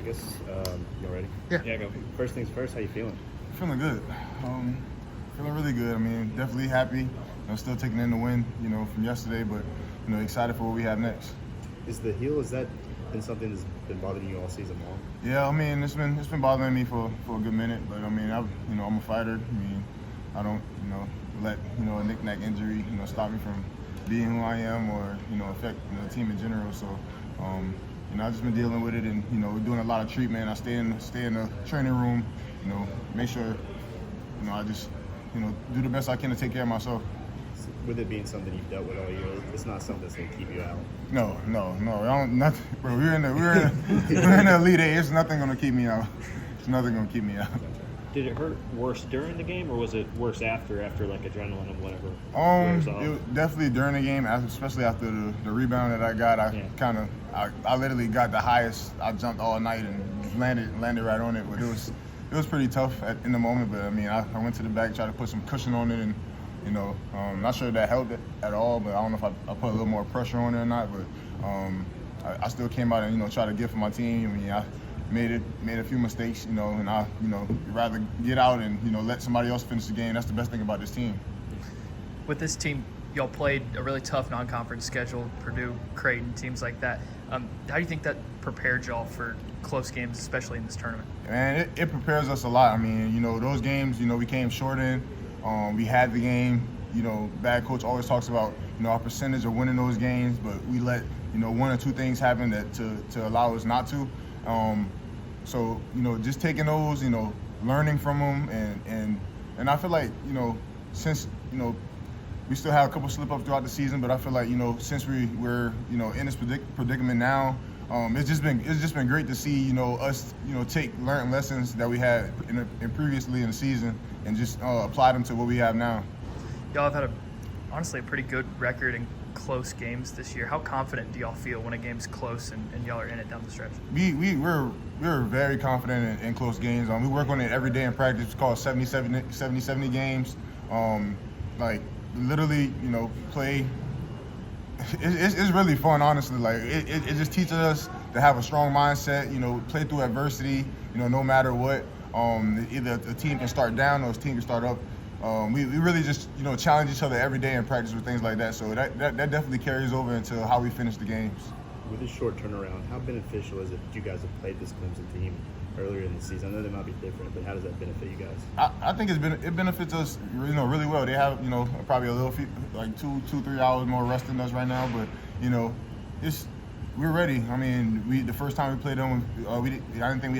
I guess you ready? Yeah. Yeah, go. First things first, how you feeling? Feeling good. Feeling really good. I mean, definitely happy. Still taking in the win, from yesterday, but excited for what we have next. Is that been something that's been bothering you all season long? Yeah, I mean, it's been bothering me for a good minute, but I mean, I'm a fighter. I mean, I don't let a knick-knack injury stop me from being who I am or affect the team in general. So I've just been dealing with it, and we're doing a lot of treatment. I stay in the training room, make sure I just do the best I can to take care of myself. With it being something you've dealt with all year, it's not something that's going to keep you out. No. I don't. Nothing, bro. We're in the Elite Eight. It's nothing going to keep me out. It's nothing going to keep me out. Did it hurt worse during the game, or was it worse after like adrenaline and whatever? It was definitely during the game, especially after the rebound that I got. I literally got the highest. I jumped all night and just landed right on it. But it was pretty tough in the moment. But I mean, I went to the back, tried to put some cushion on it, and not sure if that helped it at all. But I don't know if I put a little more pressure on it or not. But I still came out and tried to give for my team. I mean, I made a few mistakes, and I rather get out and let somebody else finish the game. That's the best thing about this team. With this team, y'all played a really tough non-conference schedule, Purdue, Creighton, teams like that. How do you think that prepared y'all for close games, especially in this tournament? Man, it prepares us a lot. I mean, those games, we came short in. We had the game. Bad coach always talks about, our percentage of winning those games, but we let, one or two things happen that to allow us not to. So, just taking those, learning from them, and I feel like, since, we still have a couple slip-ups throughout the season, but I feel like, since we're in this predicament now, it's just been great to see, us, learn lessons that we had in previously in the season and just apply them to what we have now. Y'all have had honestly a pretty good record in close games this year. How confident do y'all feel when a game's close and y'all are in it down the stretch? We're very confident in close games. We work on it every day in practice. It's called 70-70 games. Literally, play. It's really fun, honestly. Like it just teaches us to have a strong mindset. Play through adversity. No matter what. Either the team can start down or the team can start up. We really just challenge each other every day in practice with things like that. So that definitely carries over into how we finish the games. With this short turnaround, how beneficial is it that you guys have played this Clemson team earlier in the season? I know they might be different, but how does that benefit you guys? I think it benefits us really well. They have probably a little few, like 2-3 hours more rest than us right now, but we're ready. I mean, the first time we played them, we didn't think we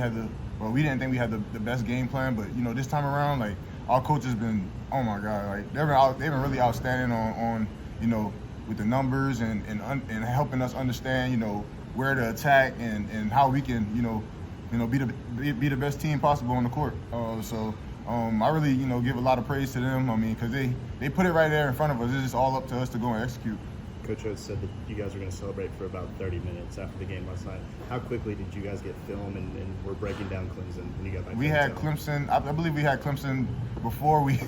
had the best game plan, but this time around, like, our coach has been, oh my God, like they've been really outstanding on with the numbers and helping us understand where to attack and how we can be the best team possible on the court. I really give a lot of praise to them. I mean, because they put it right there in front of us. It's just all up to us to go and execute. Coach Oates said that you guys were going to celebrate for about 30 minutes after the game last night. How quickly did you guys get film and were breaking down Clemson when you got back? We had Clemson. I believe we had Clemson before we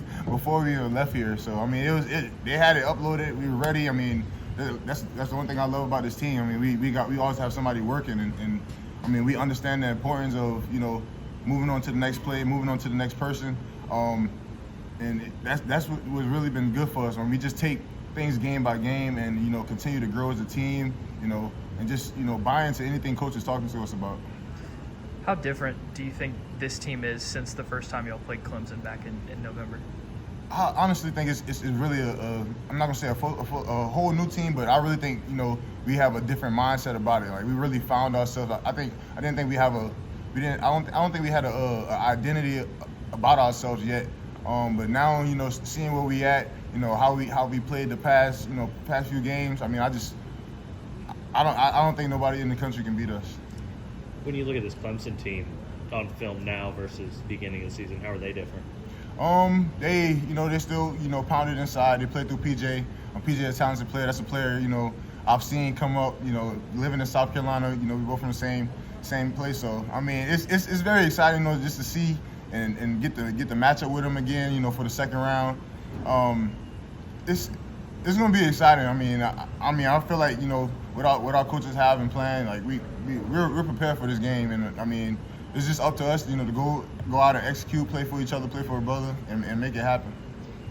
left here. So I mean, they had it uploaded. We were ready. I mean, that's the one thing I love about this team. I mean, we always have somebody working, and I mean, we understand the importance of moving on to the next play, moving on to the next person, and that's what's really been good for us. When we just take things game by game and continue to grow as a team, and just buy into anything coach is talking to us about. How different do you think this team is since the first time y'all played Clemson back in November? I honestly think it's really I'm not gonna say a whole new team, but I really think we have a different mindset about it. Like, we really found ourselves. I don't think we had a identity about ourselves yet. But now seeing where we at, how we played the past few games. I mean, I don't think nobody in the country can beat us. When you look at this Clemson team on film now versus beginning of the season, how are they different? They still pounded inside. They played through PJ. PJ is a talented player. That's a player I've seen come up. Living in South Carolina. We both from the same place. So I mean, it's very exciting just to see and get the matchup with him again. For the second round. It's gonna be exciting. I mean, I feel like what our coaches have and plan, like we're prepared for this game, and I mean, it's just up to us, to go out and execute, play for each other, play for our brother, and make it happen.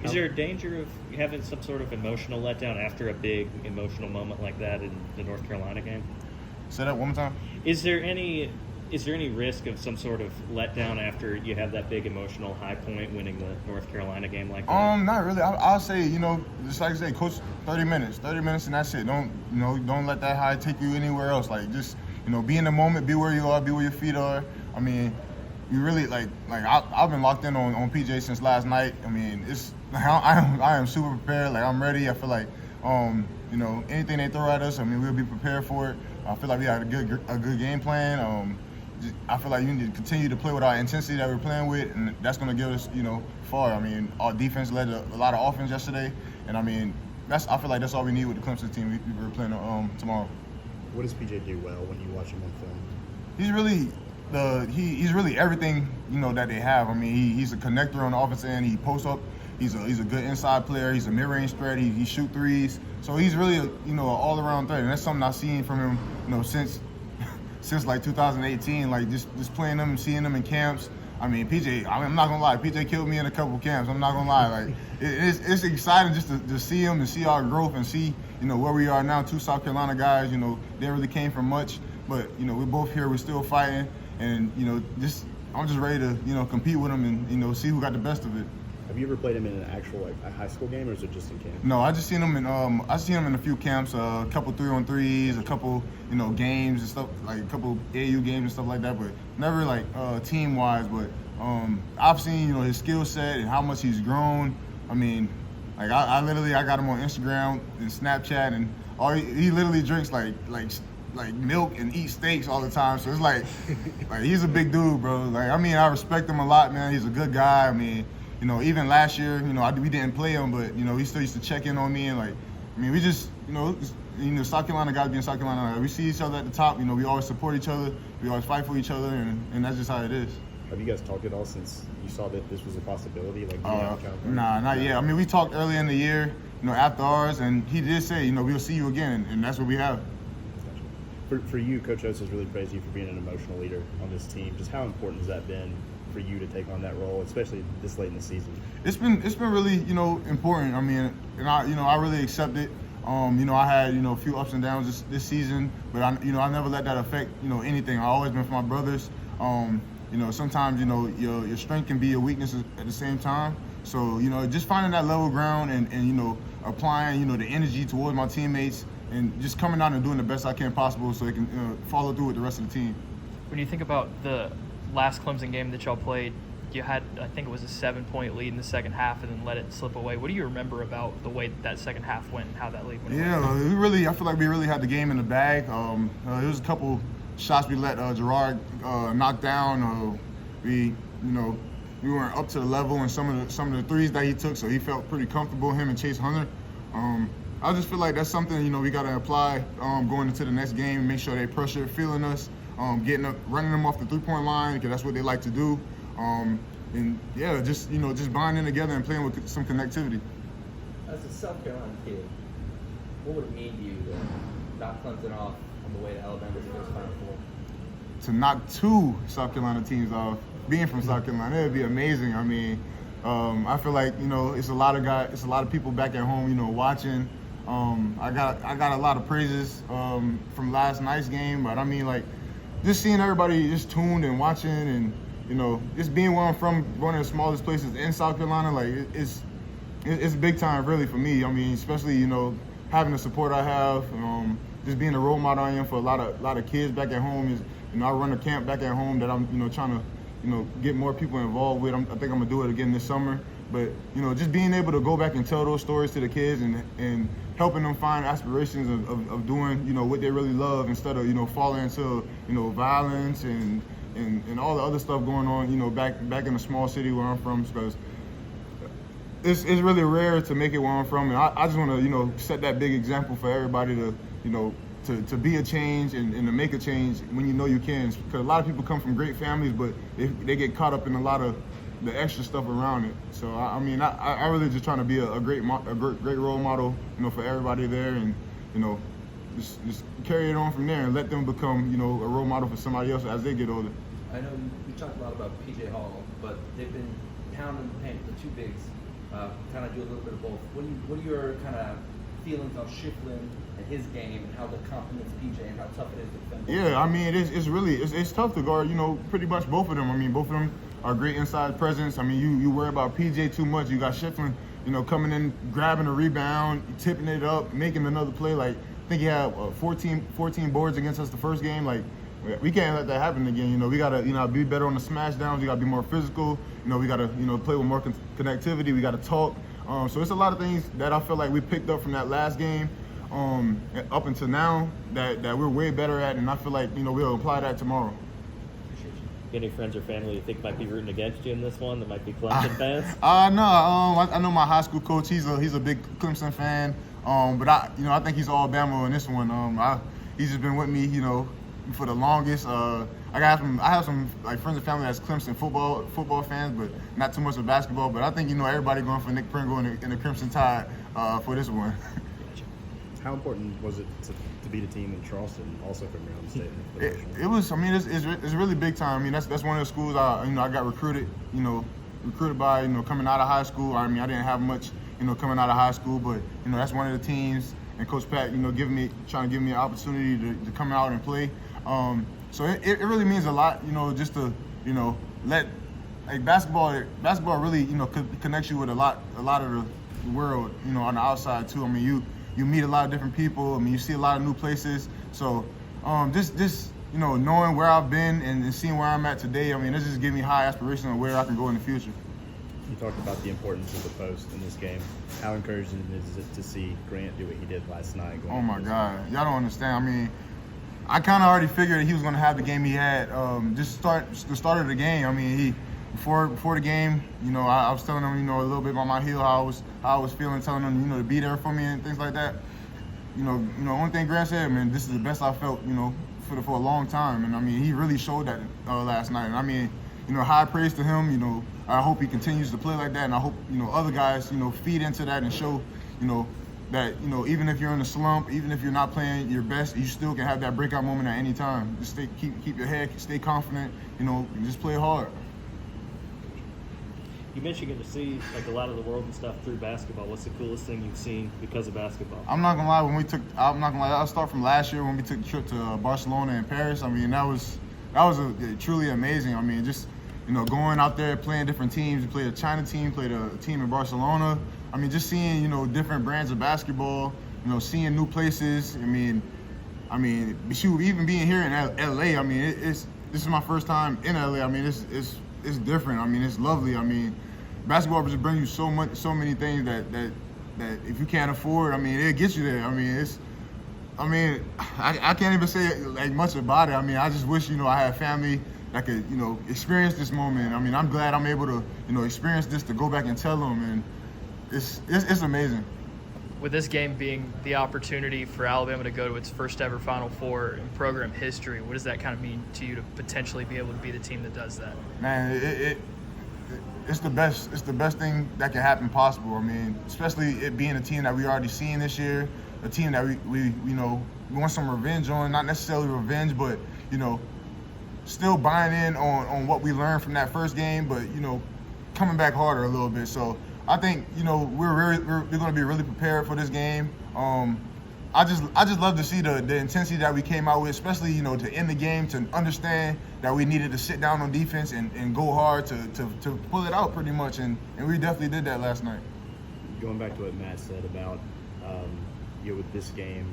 Is there a danger of having some sort of emotional letdown after a big emotional moment like that in the North Carolina game? Say that one more time. Is there any risk of some sort of letdown after you have that big emotional high point winning the North Carolina game like that? Not really. I'll say, just like I say, coach, 30 minutes and that's it. Don't let that high take you anywhere else. Like, just, be in the moment, be where you are, be where your feet are. I mean, you really I've been locked in on PJ since last night. I mean, it's I am super prepared. Like, I'm ready. I feel like anything they throw at us, I mean, we'll be prepared for it. I feel like we had a good game plan. I feel like you need to continue to play with our intensity that we're playing with, and that's going to get us, far. I mean, our defense led a lot of offense yesterday, and I mean, I feel like that's all we need with the Clemson team we're playing tomorrow. What does PJ do well when you watch him on film? He's really everything that they have. I mean, he's a connector on the offensive end. He posts up. He's a good inside player. He's a mid-range threat. He shoot threes. So he's really an all-around threat, and that's something I've seen from him since like 2018. Like just playing him and seeing him in camps. I mean, PJ. I'm not gonna lie. PJ killed me in a couple camps. I'm not gonna lie. Like it's exciting just to see him and see our growth and see where we are now. Two South Carolina guys. They really came from much, but we're both here. We're still fighting, and I'm just ready to compete with him and see who got the best of it. Have you ever played him in an actual a high school game, or is it just in camp? No, I just seen him in a few camps, a couple 3-on-3s, a couple games and stuff, like a couple AU games and stuff like that, but never like team wise. But I've seen his skill set and how much he's grown. I mean, like I got him on Instagram and Snapchat, and he literally drinks like milk and eats steaks all the time. So it's like he's a big dude, bro. Like, I mean, I respect him a lot, man. He's a good guy. I mean, even last year, we didn't play him, but he still used to check in on me, and we just, South Carolina guys being South Carolina, we see each other at the top. We always support each other, we always fight for each other, and that's just how it is. Have you guys talked at all since you saw that this was a possibility? Nah, not yet. I mean, we talked early in the year, after ours, and he did say, we'll see you again, and that's what we have. For you, Coach Oates has really praised you for being an emotional leader on this team. Just how important has that been for you to take on that role, especially this late in the season? It's been really important. I mean, and I really accept it. I had a few ups and downs this season, but I never let that affect anything. I always been for my brothers. Sometimes your strength can be your weakness at the same time. So just finding that level ground and applying the energy towards my teammates and just coming out and doing the best I can possible so they can follow through with the rest of the team. When you think about the last Clemson game that y'all played, you had, I think it was a 7-point lead in the second half and then let it slip away. What do you remember about the way that second half went and how that lead went away? I feel like we really had the game in the bag. There was a couple shots we let Gerard knock down. We weren't up to the level in some of the threes that he took, so he felt pretty comfortable, him and Chase Hunter. I just feel like that's something we got to apply going into the next game. Make sure they pressure feeling us, running them off the 3-point line because that's what they like to do. Just bonding together and playing with some connectivity. As a South Carolina kid, what would it mean to you to knock Clemson off on the way to Alabama's first Final Four? To knock 2 South Carolina teams off, being from South Carolina, it would be amazing. I mean, I feel like it's a lot of people back at home, watching. I got a lot of praises from last night's game, but I mean, like, just seeing everybody just tuned and watching, and just being where I'm from, one of the smallest places in South Carolina, like it's big time really for me. I mean, especially having the support I have, just being a role model I am for a lot of kids back at home. I run a camp back at home that I'm trying to get more people involved with. I think I'm gonna do it again this summer. But just being able to go back and tell those stories to the kids and helping them find aspirations of doing what they really love instead of falling into violence and all the other stuff going on back in the small city where I'm from, because it's really rare to make it where I'm from, and I just want to set that big example for everybody to be a change and to make a change when you can, because a lot of people come from great families, but they get caught up in a lot of the extra stuff around it. So I really just trying to be a great role model, for everybody there, and just carry it on from there and let them become, you know, a role model for somebody else as they get older. I know we talked a lot about PJ Hall, but they've been pounding the paint, the two bigs, kind of do a little bit of both. What are your kind of feelings on Shiflin and his game and how that complements PJ and how tough it is to defend? Yeah, I mean, it's really tough to guard, you know, pretty much both of them. I mean, both of them are great inside presence. I mean, you worry about PJ too much. You got Shiflin, you know, coming in, grabbing a rebound, tipping it up, making another play. Like, I think he had 14 boards against us the first game. Like, we can't let that happen again. You know, we gotta, you know, be better on the smash downs. We gotta be more physical. You know, we gotta, you know, play with more connectivity. We gotta talk. So it's a lot of things that I feel like we picked up from that last game up until now that we're way better at, and I feel like, you know, we'll apply that tomorrow. Any friends or family you think might be rooting against you in this one that might be Clemson fans? No, I know my high school coach. He's a big Clemson fan. But I think he's Alabama in this one. He's just been with me, you know, for the longest. I have some like friends and family that's Clemson football fans, but not too much of basketball. But I think, you know, everybody going for Nick Pringle and the Crimson Tide for this one. How important was it to beat a team in Charleston, also from your home state? It was. I mean, it's really big time. I mean, that's one of the schools I got recruited by, you know, coming out of high school. I mean, I didn't have much, you know, coming out of high school, but, you know, that's one of the teams. And Coach Pat, you know, trying to give me an opportunity to come out and play. So it really means a lot, you know, just to, you know, let like basketball really, you know, connects you with a lot of the world, you know, on the outside too. I mean, you meet a lot of different people. I mean, you see a lot of new places. So just you know, knowing where I've been and seeing where I'm at today, I mean, this just gives me high aspirations of where I can go in the future. You talked about the importance of the post in this game. How encouraging is it to see Grant do what he did last night? Oh my God, y'all don't understand. I mean, I kind of already figured he was going to have the game he had. The start of the game. I mean, before the game, you know, I was telling him, you know, a little bit about my heel, how I was feeling, telling him, you know, to be there for me and things like that. You know, only thing Grant said, man, this is the best I felt, you know, for a long time. And I mean, he really showed that last night. And I mean, you know, high praise to him. You know, I hope he continues to play like that, and I hope, you know, other guys, you know, feed into that and show, you know, that, you know, even if you're in a slump, even if you're not playing your best, you still can have that breakout moment at any time. Just keep your head, stay confident, you know, and just play hard. You mentioned getting to see like a lot of the world and stuff through basketball. What's the coolest thing you've seen because of basketball? I'm not gonna lie. I'll start from last year when we took a trip to Barcelona and Paris. I mean, that was truly amazing. I mean, just, you know, going out there playing different teams. We played a China team, played a team in Barcelona. I mean, just seeing, you know, different brands of basketball. You know, seeing new places. I mean, shoot, even being here in LA. I mean, this is my first time in LA. I mean, it's different. I mean, it's lovely. I mean, basketball just brings you so many things that if you can't afford, I mean, it gets you there. I mean, I can't even say like much about it. I mean, I just wish, you know, I had family that could, you know, experience this moment. I mean, I'm glad I'm able to, you know, experience this, to go back and tell them, and it's amazing. With this game being the opportunity for Alabama to go to its first ever Final Four in program history, what does that kind of mean to you to potentially be able to be the team that does that? Man, it's the best. It's the best thing that can happen possible. I mean, especially it being a team that we already seen this year, a team that we you know, we want some revenge on. Not necessarily revenge, but, you know, still buying in on what we learned from that first game, but, you know, coming back harder a little bit. So I think, you know, we're going to be really prepared for this game. I just love to see the intensity that we came out with, especially, you know, to end the game, to understand that we needed to sit down on defense and go hard to pull it out pretty much, and we definitely did that last night. Going back to what Matt said about you know, with this game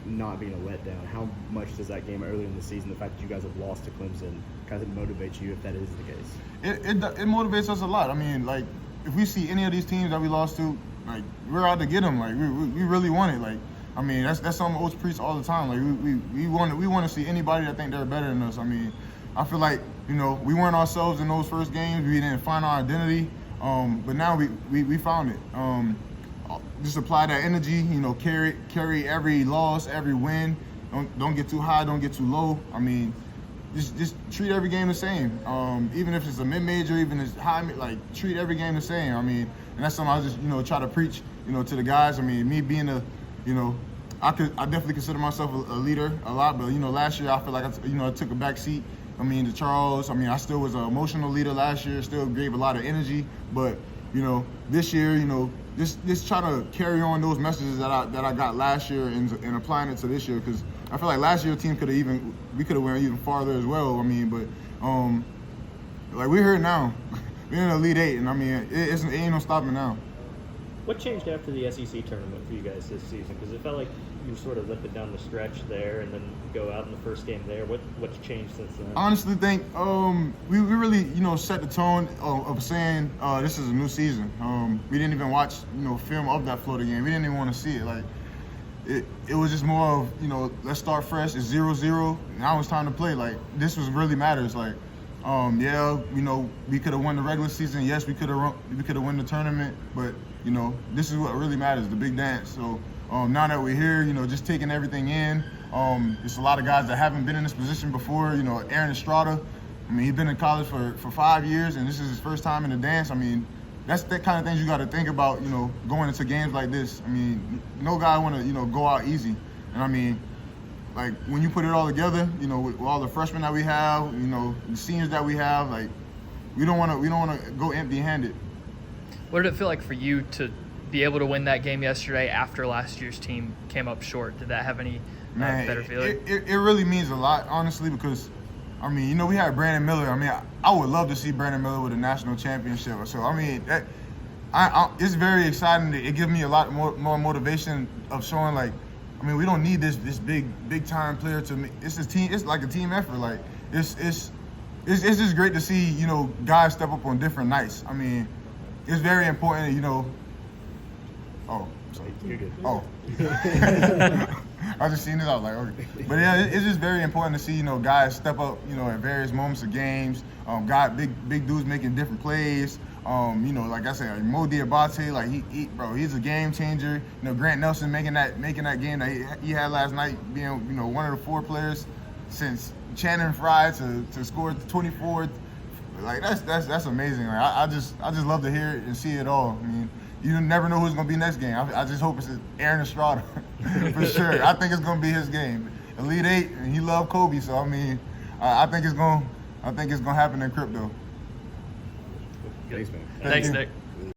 not being a letdown, how much does that game earlier in the season, the fact that you guys have lost to Clemson, kind of motivate you if that is the case? It motivates us a lot. I mean, like, if we see any of these teams that we lost to, like, we're out to get them. Like, we really want it. Like, I mean, that's something Oats preach all the time. Like, we want to see anybody that think they're better than us. I mean, I feel like, you know, we weren't ourselves in those first games. We didn't find our identity, but now we found it. Just apply that energy. You know, carry every loss, every win. Don't get too high, don't get too low. I mean, just treat every game the same. Even if it's a mid-major, even if it's high, like, treat every game the same. I mean, and that's something I just, you know, try to preach, you know, to the guys. I mean, me being a, you know, I definitely consider myself a leader a lot, but last year I feel like I took a back seat. I mean, to Charles. I mean, I still was an emotional leader last year. Still gave a lot of energy, but this year, just try to carry on those messages that I got last year and applying it to this year, because I feel like last year the team we could have went even farther as well. I mean, but like we're here now, we're in the Elite Eight, and I mean, it ain't no stopping now. What changed after the SEC tournament for you guys this season? Because it felt like you sort of limped down the stretch there, and then go out in the first game there. What's changed since then? I honestly think we really set the tone of saying this is a new season. We didn't even watch film of that Florida game. We didn't even want to see it. Like it was just more of let's start fresh. It's 0-0. Now it's time to play. Like this was really matters. Like we could have won the regular season. Yes, we could have won the tournament, but this is what really matters, the big dance. So now that we're here, just taking everything in. There's a lot of guys that haven't been in this position before. Aaron Estrada, I mean, he's been in college for 5 years, and this is his first time in the dance. I mean, that's the kind of things you got to think about, going into games like this. I mean, no guy want to, go out easy. And I mean, like when you put it all together, with all the freshmen that we have, the seniors that we have, like we don't want to go empty-handed. What did it feel like for you to be able to win that game yesterday after last year's team came up short? Did that have any better feeling? It really means a lot, honestly, because, I mean, we had Brandon Miller. I mean, I would love to see Brandon Miller with a national championship. So, I mean, it's very exciting. It gives me a lot more motivation of showing, like, I mean, we don't need this big time player to make. It's a team. It's like a team effort. Like, it's just great to see, guys step up on different nights. I mean, it's very important, Oh, sorry. You're good. Oh. I just seen it. I was like, okay. But yeah, it's just very important to see, guys step up, at various moments of games. Big dudes making different plays. Like I said, like Mo Diabate, like he's a game changer. Grant Nelson making that game that he had last night, being one of the 4 players since Channing Frye to score 24. Like that's amazing. Like I just love to hear it and see it all. I mean, you never know who's gonna be next game. I just hope it's Aaron Estrada for sure. I think it's gonna be his game. Elite Eight, and he loved Kobe, so I mean, I think it's gonna happen in crypto. Thanks, man. Thanks, Nick.